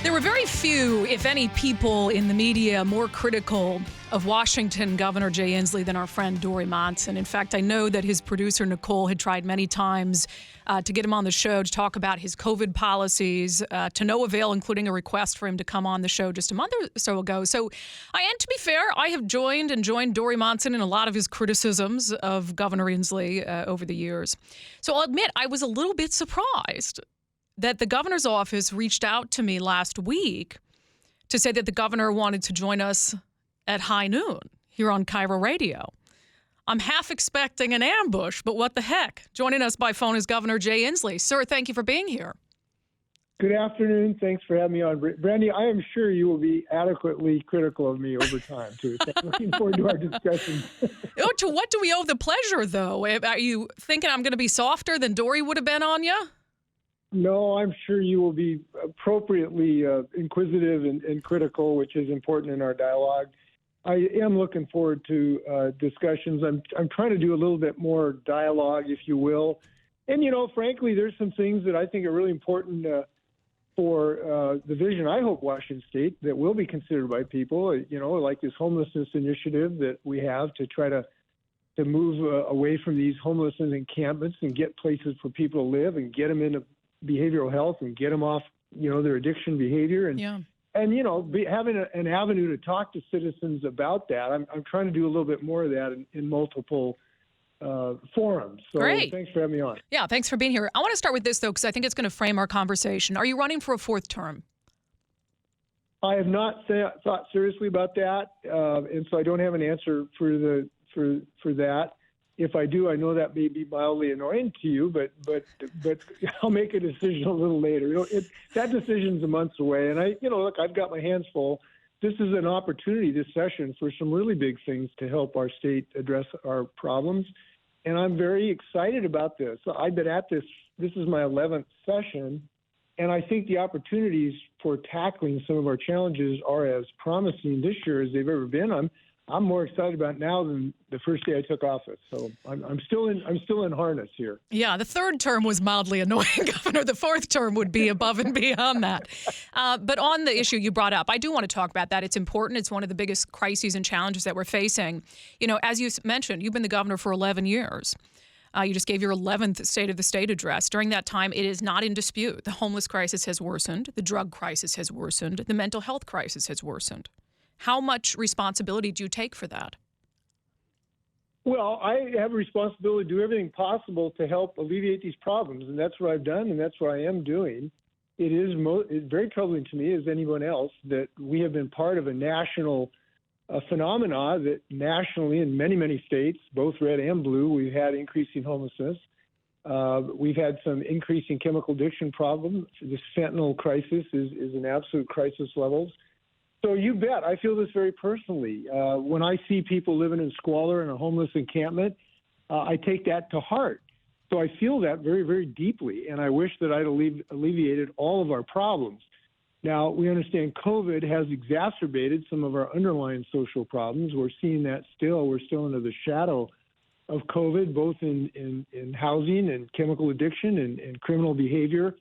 There were very few, if any, people in the media more critical of Washington Governor Jay Inslee than our friend Dory Monson. In fact, I know that his producer, Nicole, had tried many times to get him on the show to talk about his COVID policies, to no avail, including a request for him to come on the show just a month or so ago. So, and to be fair, I have joined Dory Monson in a lot of his criticisms of Governor Inslee over the years. So I'll admit I was a little bit surprised that the governor's office reached out to me last week to say that the governor wanted to join us at high noon here on KIRO Radio. I'm half expecting an ambush, but what the heck? Joining us by phone is Governor Jay Inslee. Sir, thank you for being here. Good afternoon. Thanks for having me on. Brandi, I am sure you will be adequately critical of me over time, too. So I'm looking forward to our discussion. To what do we owe the pleasure, though? Are you thinking I'm going to be softer than Dory would have been on you? No, I'm sure you will be appropriately inquisitive and critical, which is important in our dialogue. I am looking forward to discussions. I'm trying to do a little bit more dialogue, if you will. And, frankly, there's some things that I think are really important for the vision, I hope, Washington State that will be considered by people, like this homelessness initiative that we have to try to move away from these homelessness encampments and get places for people to live and get them into behavioral health and get them off, their addiction behavior and having an avenue to talk to citizens about that. I'm trying to do a little bit more of that in multiple forums. So Great. Thanks for having me on. Yeah, thanks for being here. I want to start with this, though, because I think it's going to frame our conversation. Are you running for a fourth term? I have not thought seriously about that, and so I don't have an answer for that. If I do, I know that may be mildly annoying to you, but I'll make a decision a little later. That decision's a month away, and I've got my hands full. This is an opportunity, this session, for some really big things to help our state address our problems, and I'm very excited about this. I've been at this. This is my 11th session, and I think the opportunities for tackling some of our challenges are as promising this year as they've ever been. I'm more excited about it now than the first day I took office. So I'm still in harness here. Yeah, the third term was mildly annoying, Governor. The fourth term would be above and beyond that. But on the issue you brought up, I do want to talk about that. It's important. It's one of the biggest crises and challenges that we're facing. As you mentioned, you've been the governor for 11 years. You just gave your 11th State of the State address. During that time, it is not in dispute. The homeless crisis has worsened. The drug crisis has worsened. The mental health crisis has worsened. How much responsibility do you take for that? Well, I have a responsibility to do everything possible to help alleviate these problems, and that's what I've done, and that's what I am doing. It's very troubling to me, as anyone else, that we have been part of a national phenomena that nationally in many, many states, both red and blue, we've had increasing homelessness. We've had some increasing chemical addiction problems. This fentanyl crisis is an absolute crisis levels. So you bet. I feel this very personally. When I see people living in squalor in a homeless encampment, I take that to heart. So I feel that very, very deeply, and I wish that I'd alleviated all of our problems. Now, we understand COVID has exacerbated some of our underlying social problems. We're seeing that still. We're still under the shadow of COVID, both in housing and chemical addiction and criminal behavior.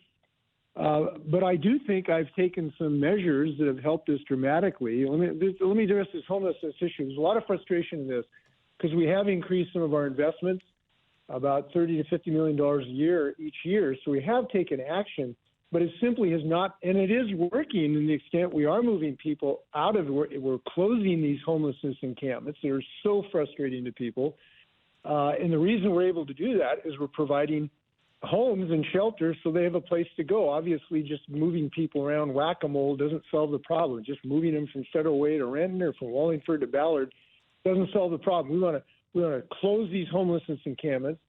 But I do think I've taken some measures that have helped us dramatically. Let me address this homelessness issue. There's a lot of frustration in this because we have increased some of our investments, about $30 to $50 million a year each year. So we have taken action, but it simply has not, and it is working in the extent we are moving people out of it. We're closing these homelessness encampments that are so frustrating to people. And the reason we're able to do that is we're providing homes and shelters so they have a place to go. Obviously, just moving people around whack-a-mole doesn't solve the problem. Just moving them from Federal Way to Renton or from Wallingford to Ballard doesn't solve the problem. We want to close these homelessness encampments,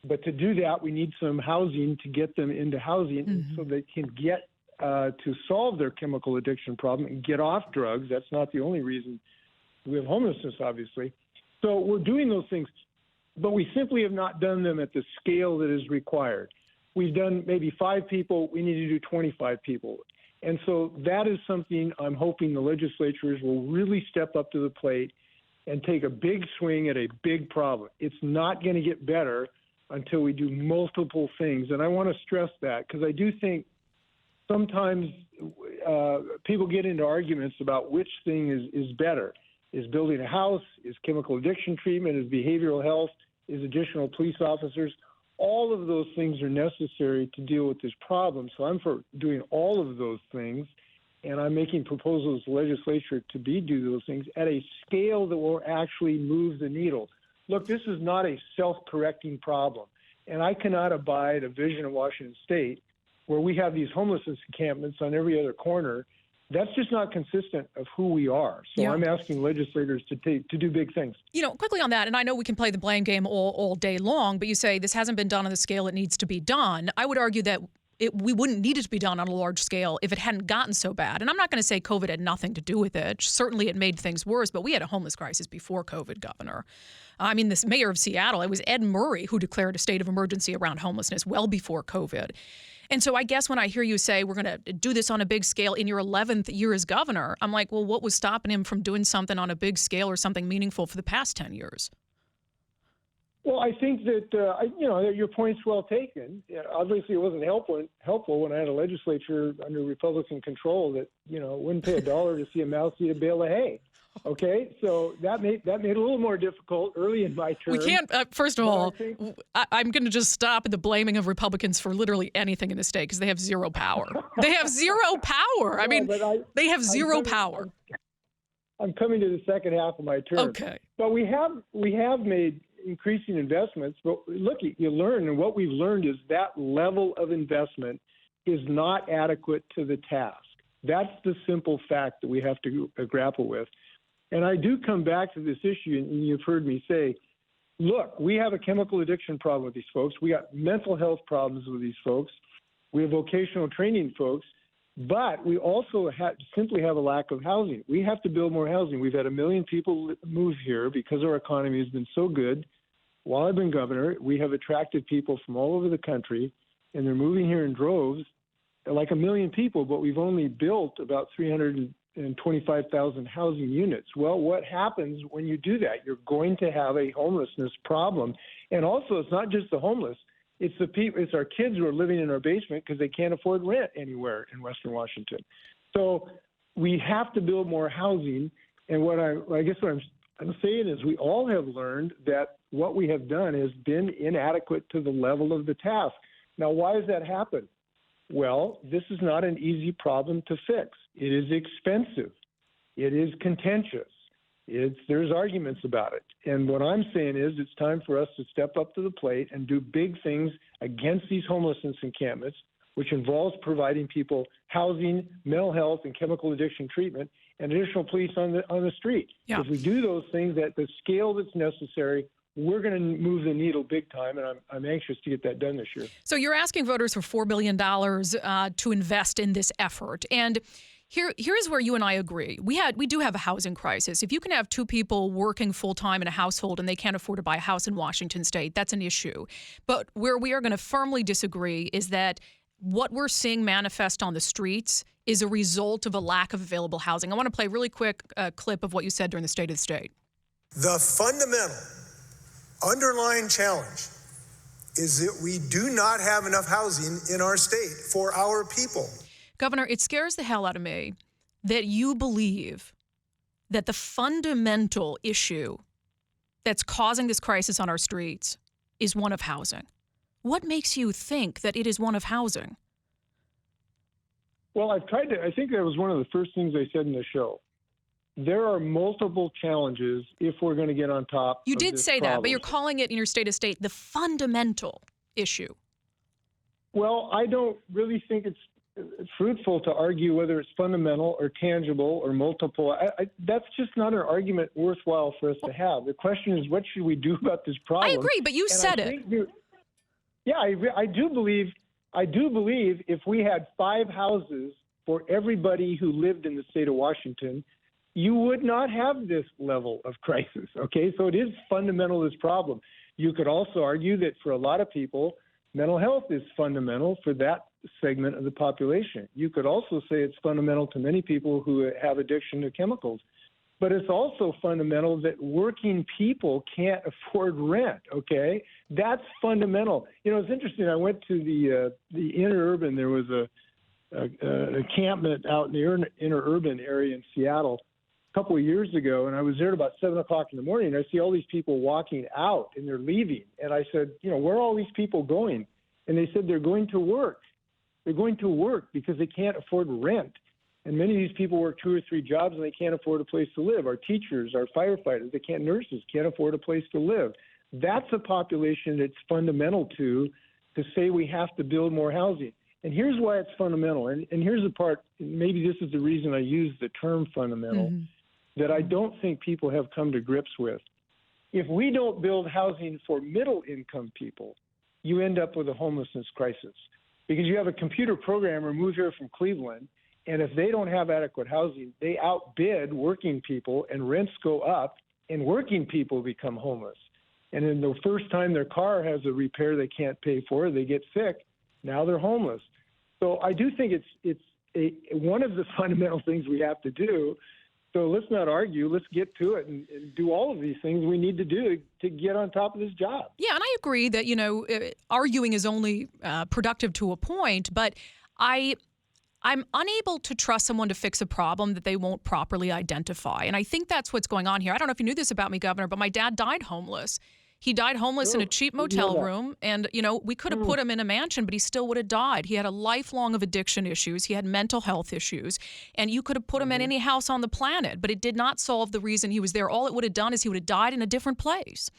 but to do that, we need some housing to get them into housing so they can get to solve their chemical addiction problem and get off drugs. That's not the only reason we have homelessness, obviously. So we're doing those things. But we simply have not done them at the scale that is required. We've done maybe 5 people. We need to do 25 people. And so that is something I'm hoping the legislatures will really step up to the plate and take a big swing at a big problem. It's not going to get better until we do multiple things. And I want to stress that because I do think sometimes people get into arguments about which thing is better. Is building a house? Is chemical addiction treatment? Is behavioral health? Is additional police officers? All of those things are necessary to deal with this problem. So I'm for doing all of those things, and I'm making proposals to the legislature to do those things at a scale that will actually move the needle. Look, this is not a self-correcting problem, and I cannot abide a vision of Washington State where we have these homelessness encampments on every other corner. That's just not consistent of who we are. So I'm asking legislators to do big things. Quickly on that, and I know we can play the blame game all day long, but you say this hasn't been done on the scale it needs to be done. I would argue that we wouldn't need it to be done on a large scale if it hadn't gotten so bad. And I'm not going to say COVID had nothing to do with it. Certainly it made things worse, but we had a homeless crisis before COVID, Governor. I mean, this mayor of Seattle, it was Ed Murray who declared a state of emergency around homelessness well before COVID. And so I guess when I hear you say we're going to do this on a big scale in your 11th year as governor, I'm like, well, what was stopping him from doing something on a big scale or something meaningful for the past 10 years? Well, I think that, your point's well taken. Obviously, it wasn't helpful when I had a legislature under Republican control that, wouldn't pay $1 to see a mouse eat a bale of hay. Okay, so that made it a little more difficult early in my term. We can't, first of all, I'm going to just stop at the blaming of Republicans for literally anything in the state because they have zero power. They have zero power. They have zero power. I'm coming to the second half of my term. Okay. But we have made increasing investments, but look, you learn, and what we've learned is that level of investment is not adequate to the task. That's the simple fact that we have to grapple with. And I do come back to this issue, and you've heard me say, look, we have a chemical addiction problem with these folks. We got mental health problems with these folks. We have vocational training folks, but we also simply have a lack of housing. We have to build more housing. We've had 1 million people move here because our economy has been so good. While I've been governor, we have attracted people from all over the country, and they're moving here in droves, like 1 million people, but we've only built about 325,000 housing units. Well, what happens when you do that? You're going to have a homelessness problem. And also, it's not just the homeless. It's our kids who are living in our basement because they can't afford rent anywhere in Western Washington. So we have to build more housing. And what I'm saying is we all have learned that what we have done has been inadequate to the level of the task. Now, why has that happened? Well, this is not an easy problem to fix. It is expensive. It is contentious. There's arguments about it. And what I'm saying is it's time for us to step up to the plate and do big things against these homelessness encampments, which involves providing people housing, mental health, and chemical addiction treatment, and additional police on the street. Yeah. If we do those things at the scale that's necessary, we're going to move the needle big time, and I'm anxious to get that done this year. So you're asking voters for $4 billion to invest in this effort. And here's where you and I agree. We do have a housing crisis. If you can have two people working full-time in a household and they can't afford to buy a house in Washington State, that's an issue. But where we are going to firmly disagree is that what we're seeing manifest on the streets is a result of a lack of available housing. I want to play a really quick clip of what you said during the State of the State. The fundamental underlying challenge is that we do not have enough housing in our state for our people. Governor, it scares the hell out of me that you believe that the fundamental issue that's causing this crisis on our streets is one of housing. What makes you think that it is one of housing? Well, I think that was one of the first things I said in the show. There are multiple challenges if we're going to get on top. You did say problem. That, but you're calling it in your State of State the fundamental issue. Well, I don't really think it's fruitful to argue whether it's fundamental or tangible or multiple. That's just not an argument worthwhile for us to have. The question is, what should we do about this problem? I agree, but you said it. I do believe if we had 5 houses for everybody who lived in the state of Washington, you would not have this level of crisis, okay? So it is fundamental, this problem. You could also argue that for a lot of people, mental health is fundamental for that segment of the population. You could also say it's fundamental to many people who have addiction to chemicals. But it's also fundamental that working people can't afford rent, okay? That's fundamental. You know, it's interesting. I went to the interurban. There was encampment out in the inner urban area in Seattle a couple of years ago, and I was there at about 7 o'clock in the morning. And I see all these people walking out, and they're leaving. And I said, where are all these people going? And they said they're going to work. They're going to work because they can't afford rent. And many of these people work 2 or 3 jobs, and they can't afford a place to live. Our teachers, our firefighters, nurses can't afford a place to live. That's a population that's fundamental to say we have to build more housing. And here's why it's fundamental. And here's the part, maybe this is the reason I use the term fundamental, that I don't think people have come to grips with. If we don't build housing for middle-income people, you end up with a homelessness crisis. Because you have a computer programmer move here from Cleveland, and if they don't have adequate housing, they outbid working people, and rents go up, and working people become homeless. And then the first time their car has a repair they can't pay for, they get sick. Now they're homeless. So I do think it's one of the fundamental things we have to do. So let's not argue. Let's get to it and do all of these things we need to do to get on top of this job. Yeah, and I agree that, arguing is only productive to a point, but I'm unable to trust someone to fix a problem that they won't properly identify. And I think that's what's going on here. I don't know if you knew this about me, Governor, but my dad died homeless. He died homeless in a cheap motel room, and, we could have put him in a mansion, but he still would have died. He had a lifelong of addiction issues. He had mental health issues, and you could have put him in any house on the planet, but it did not solve the reason he was there. All it would have done is he would have died in a different place.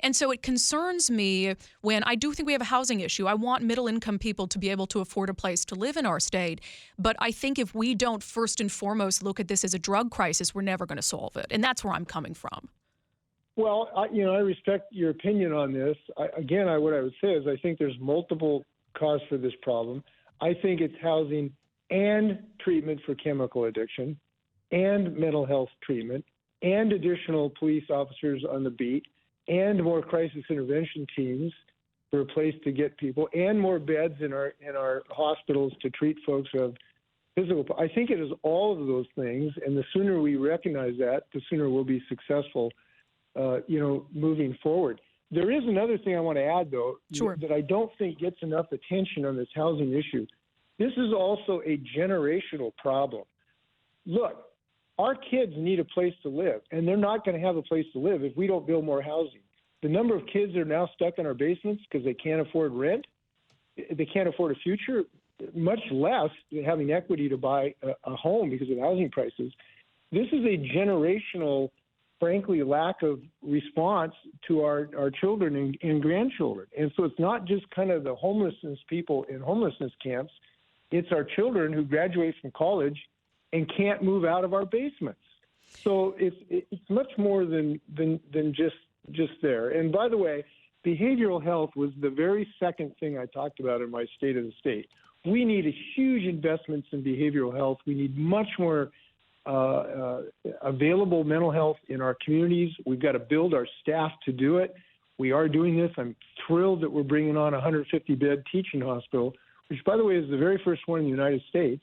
And so it concerns me when I do think we have a housing issue. I want middle-income people to be able to afford a place to live in our state, but I think if we don't first and foremost look at this as a drug crisis, we're never going to solve it, and that's where I'm coming from. Well, I respect your opinion on this. What I would say is I think there's multiple causes for this problem. I think it's housing and treatment for chemical addiction and mental health treatment and additional police officers on the beat and more crisis intervention teams for a place to get people and more beds in our hospitals to treat folks who have physical. I think it is all of those things, and the sooner we recognize that, the sooner we'll be successful moving forward. There is another thing I want to add, though, that I don't think gets enough attention on this housing issue. This is also a generational problem. Look, our kids need a place to live, and they're not going to have a place to live if we don't build more housing. The number of kids that are now stuck in our basements because they can't afford rent, they can't afford a future, much less having equity to buy a home because of housing prices. This is a generational, frankly, lack of response to our children and grandchildren. And so it's not just kind of the homelessness people in homelessness camps. It's our children who graduate from college and can't move out of our basements. So it's much more than just there. And by the way, behavioral health was the very second thing I talked about in my State of the State. We need a huge investments in behavioral health. We need much more available mental health in our communities. We've got to build our staff to do it. We are doing this. I'm thrilled that we're bringing on a 150-bed teaching hospital, which, by the way, is the very first one in the United States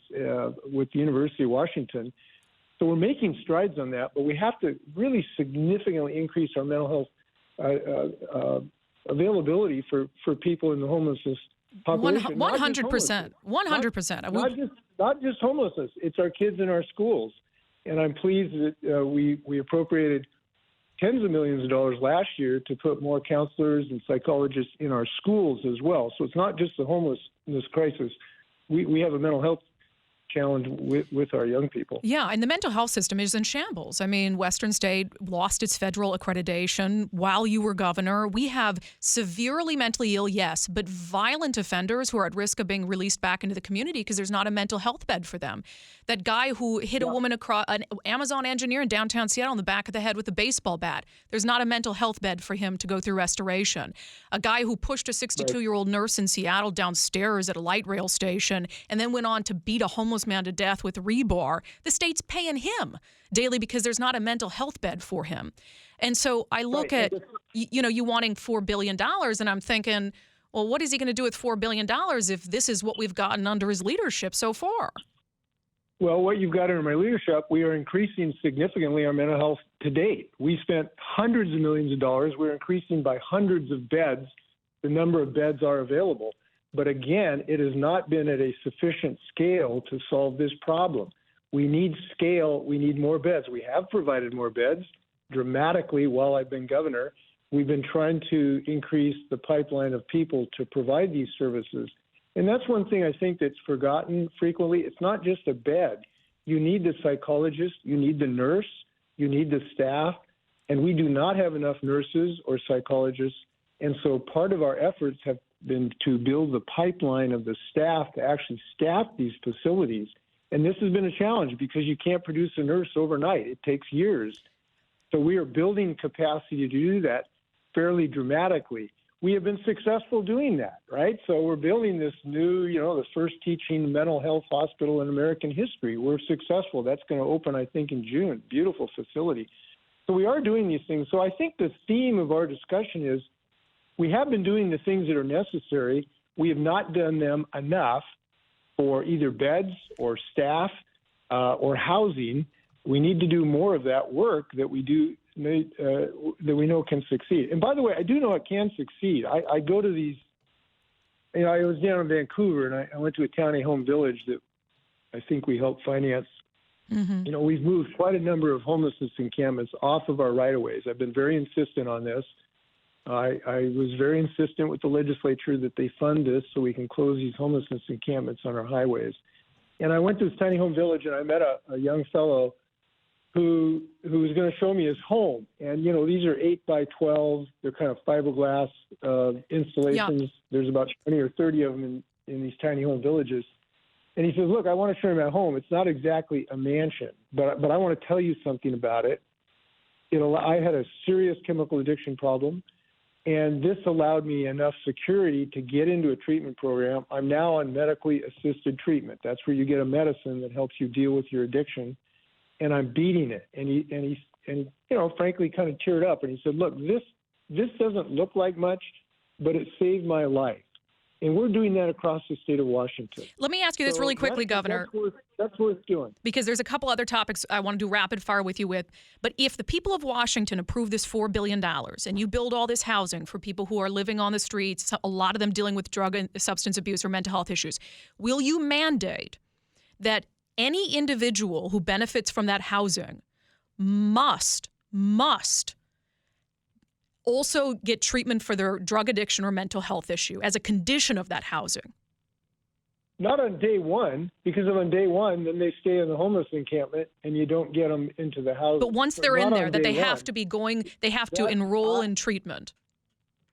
with the University of Washington. So we're making strides on that, but we have to really significantly increase our mental health availability for people in the homelessness population. 100%. 100%. Not just homelessness. It's our kids in our schools. And I'm pleased that we appropriated tens of millions of dollars last year to put more counselors and psychologists in our schools as well. So it's not just the homelessness crisis. We have a mental health challenge with our young people. Yeah, and the mental health system is in shambles. I mean, Western State lost its federal accreditation while you were governor. We have severely mentally ill, yes, but violent offenders who are at risk of being released back into the community because there's not a mental health bed for them. That guy who hit a woman across, an Amazon engineer in downtown Seattle, on the back of the head with a baseball bat, there's not a mental health bed for him to go through restoration. A guy who pushed a 62-year-old nurse in Seattle downstairs at a light rail station and then went on to beat a homeless man to death with rebar. The state's paying him daily because there's not a mental health bed for him. And so I look at, you wanting $4 billion, and I'm thinking, well, what is he going to do with $4 billion if this is what we've gotten under his leadership so far? Well, what you've got under my leadership, we are increasing significantly our mental health to date. We spent hundreds of millions of dollars. We're increasing by hundreds of beds. The number of beds are available. But again, it has not been at a sufficient scale to solve this problem. We need scale. We need more beds. We have provided more beds dramatically while I've been governor. We've been trying to increase the pipeline of people to provide these services. And that's one thing I think that's forgotten frequently. It's not just a bed. You need the psychologist, you need the nurse, you need the staff, and we do not have enough nurses or psychologists. And so part of our efforts have been to build the pipeline of the staff to actually staff these facilities. And this has been a challenge because you can't produce a nurse overnight. It takes years. So we are building capacity to do that fairly dramatically. We have been successful doing that, right? So we're building this new, the first teaching mental health hospital in American history. We're successful. That's going to open, I think, in June. Beautiful facility. So we are doing these things. So I think the theme of our discussion is we have been doing the things that are necessary. We have not done them enough for either beds or staff or housing. We need to do more of that work that we do that we know can succeed. And by the way, I do know it can succeed. I go to these, I was down in Vancouver and I went to a tiny home village that I think we helped finance. Mm-hmm. We've moved quite a number of homelessness encampments off of our right-of-ways. I've been very insistent on this. I was very insistent with the legislature that they fund this so we can close these homelessness encampments on our highways. And I went to this tiny home village and I met a young fellow who was going to show me his home. And, these are 8 by 12. They're kind of fiberglass installations. Yeah. There's about 20 or 30 of them in these tiny home villages. And he says, look, I want to show you my home. It's not exactly a mansion, but I want to tell you something about it. I had a serious chemical addiction problem, and this allowed me enough security to get into a treatment program. I'm now on medically assisted treatment. That's where you get a medicine that helps you deal with your addiction. And I'm beating it. And he frankly kind of teared up. And he said, look, this doesn't look like much, but it saved my life. And we're doing that across the state of Washington. Let me ask you this really quickly, Governor. That's worth doing. Because there's a couple other topics I want to do rapid fire with you with. But if the people of Washington approve this $4 billion and you build all this housing for people who are living on the streets, a lot of them dealing with drug and substance abuse or mental health issues, will you mandate that any individual who benefits from that housing must also get treatment for their drug addiction or mental health issue as a condition of that housing? Not on day one, because if on day one, then they stay in the homeless encampment and you don't get them into the housing. But once they're in there, that they have to be going, they have to enroll in treatment.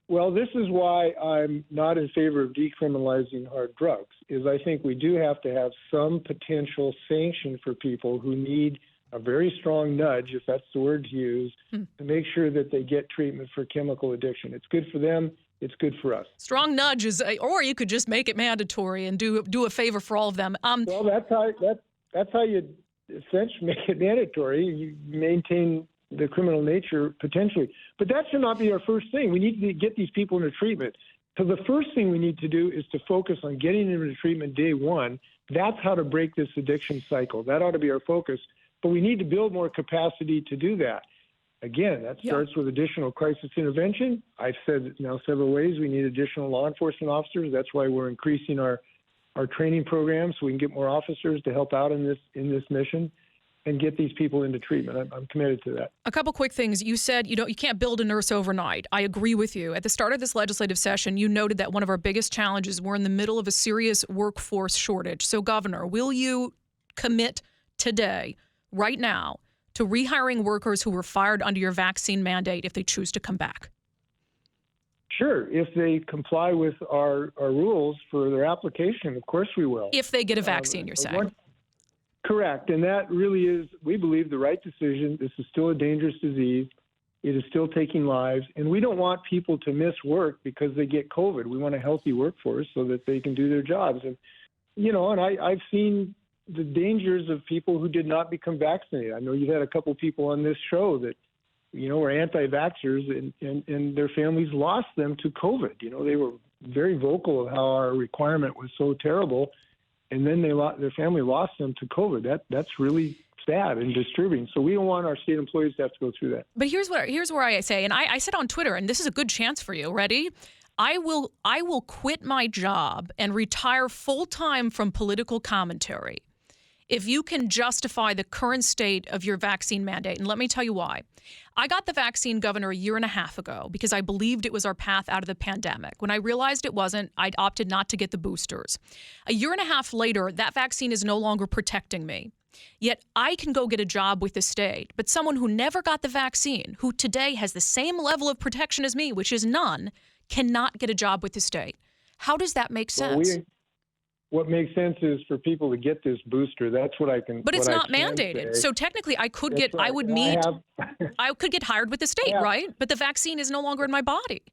Well, this is why I'm not in favor of decriminalizing hard drugs, is I think we do have to have some potential sanction for people who need a very strong nudge, if that's the word to use, to make sure that they get treatment for chemical addiction. It's good for them. It's good for us. Strong nudge is, or you could just make it mandatory and do a favor for all of them. Well, that's how you essentially make it mandatory. You maintain the criminal nature potentially. But that should not be our first thing. We need to get these people into treatment. So the first thing we need to do is to focus on getting them into treatment day one. That's how to break this addiction cycle. That ought to be our focus. But we need to build more capacity to do that. Again, that starts with additional crisis intervention. I've said now several ways we need additional law enforcement officers. That's why we're increasing our training programs so we can get more officers to help out in this mission and get these people into treatment. I'm committed to that. A couple quick things. You said you can't build a nurse overnight. I agree with you. At the start of this legislative session, you noted that one of our biggest challenges, we're in the middle of a serious workforce shortage. So, Governor, will you commit today, right now, to rehiring workers who were fired under your vaccine mandate if they choose to come back? Sure. If they comply with our rules for their application, of course we will. If they get a vaccine, you're saying? Correct. And that really is, we believe, the right decision. This is still a dangerous disease. It is still taking lives. And we don't want people to miss work because they get COVID. We want a healthy workforce so that they can do their jobs. And, I've seen the dangers of people who did not become vaccinated. I know you've had a couple people on this show that, were anti-vaxxers and their families lost them to COVID. They were very vocal of how our requirement was so terrible. And then their family lost them to COVID. That's really sad and disturbing. So we don't want our state employees to have to go through that. But here's where I say, and I said on Twitter, and this is a good chance for you. Ready? I will quit my job and retire full-time from political commentary if you can justify the current state of your vaccine mandate. And let me tell you why. I got the vaccine, Governor, a year and a half ago because I believed it was our path out of the pandemic. When I realized it wasn't, I opted not to get the boosters. A year and a half later, that vaccine is no longer protecting me. Yet I can go get a job with the state. But someone who never got the vaccine, who today has the same level of protection as me, which is none, cannot get a job with the state. How does that make sense? What makes sense is for people to get this booster. That's what I can. But it's not mandated. So technically, I could get. Right. I could get hired with the state, right? But the vaccine is no longer in my body.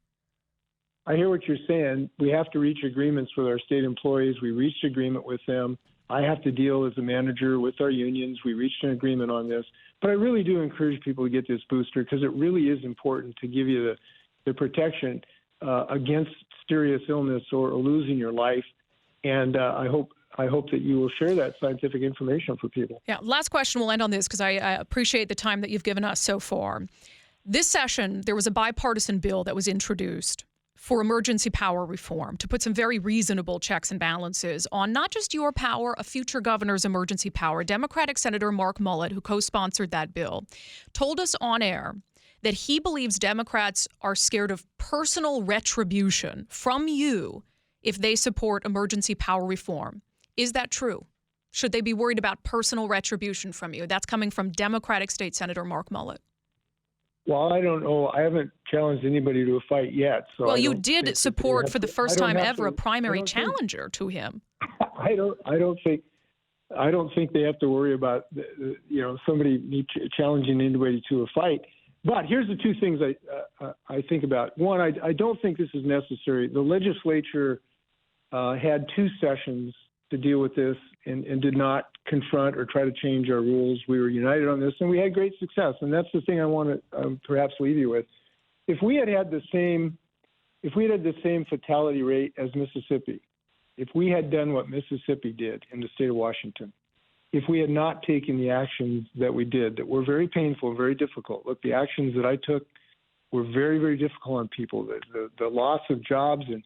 I hear what you're saying. We have to reach agreements with our state employees. We reached agreement with them. I have to deal as a manager with our unions. We reached an agreement on this. But I really do encourage people to get this booster because it really is important to give you the protection against serious illness or losing your life. And I hope that you will share that scientific information for people. Yeah. Last question. We'll end on this because I appreciate the time that you've given us so far. This session, there was a bipartisan bill that was introduced for emergency power reform to put some very reasonable checks and balances on not just your power, a future governor's emergency power. Democratic Senator Mark Mullet, who co-sponsored that bill, told us on air that he believes Democrats are scared of personal retribution from you if they support emergency power reform. Is that true? Should they be worried about personal retribution from you? That's coming from Democratic State Senator Mark Mullet. Well, I don't know. I haven't challenged anybody to a fight yet. So well, you did support for the first time ever a primary challenger to him. I don't think they have to worry about somebody challenging anybody to a fight. But here's the two things I think about. One, I don't think this is necessary. The legislature had two sessions to deal with this and did not confront or try to change our rules. We were united on this, and we had great success. And that's the thing I want to perhaps leave you with. If we had the same fatality rate as Mississippi, if we had done what Mississippi did in the state of Washington, if we had not taken the actions that we did, that were very painful and very difficult. Look, the actions that I took were very, very difficult on people. The loss of jobs and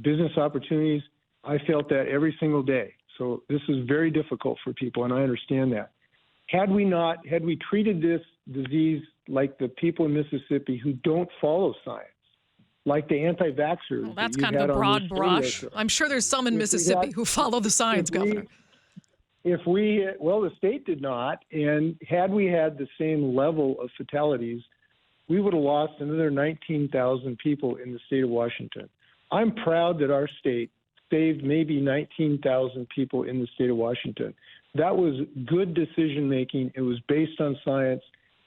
business opportunities, I felt that every single day. So this is very difficult for people, and I understand that. Had we treated this disease like the people in Mississippi who don't follow science, like the anti-vaxxers. Well, that's kind of a broad brush. I'm sure there's some in Mississippi who follow the science, Governor. The state did not, and had we had the same level of fatalities, we would have lost another 19,000 people in the state of Washington. I'm proud that our state saved maybe 19,000 people in the state of Washington. That was good decision-making. It was based on science,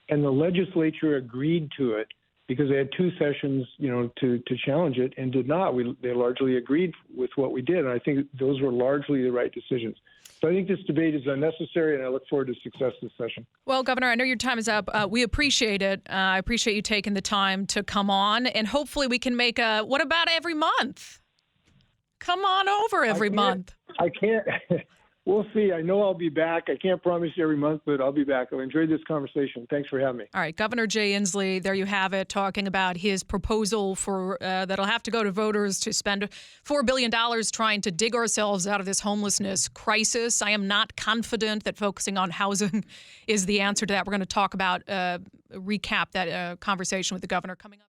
and the legislature agreed to it because they had two sessions, to challenge it and did not. They largely agreed with what we did, and I think those were largely the right decisions. So I think this debate is unnecessary, and I look forward to success this session. Well, Governor, I know your time is up. We appreciate it. I appreciate you taking the time to come on, and hopefully we can make what about every month? Come on over every month. I can't. We'll see. I know I'll be back. I can't promise you every month, but I'll be back. I've enjoyed this conversation. Thanks for having me. All right. Governor Jay Inslee, there you have it, talking about his proposal for that'll have to go to voters to spend $4 billion trying to dig ourselves out of this homelessness crisis. I am not confident that focusing on housing is the answer to that. We're going to talk about, recap that conversation with the governor coming up.